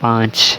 5.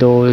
2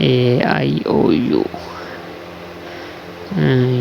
AIOU،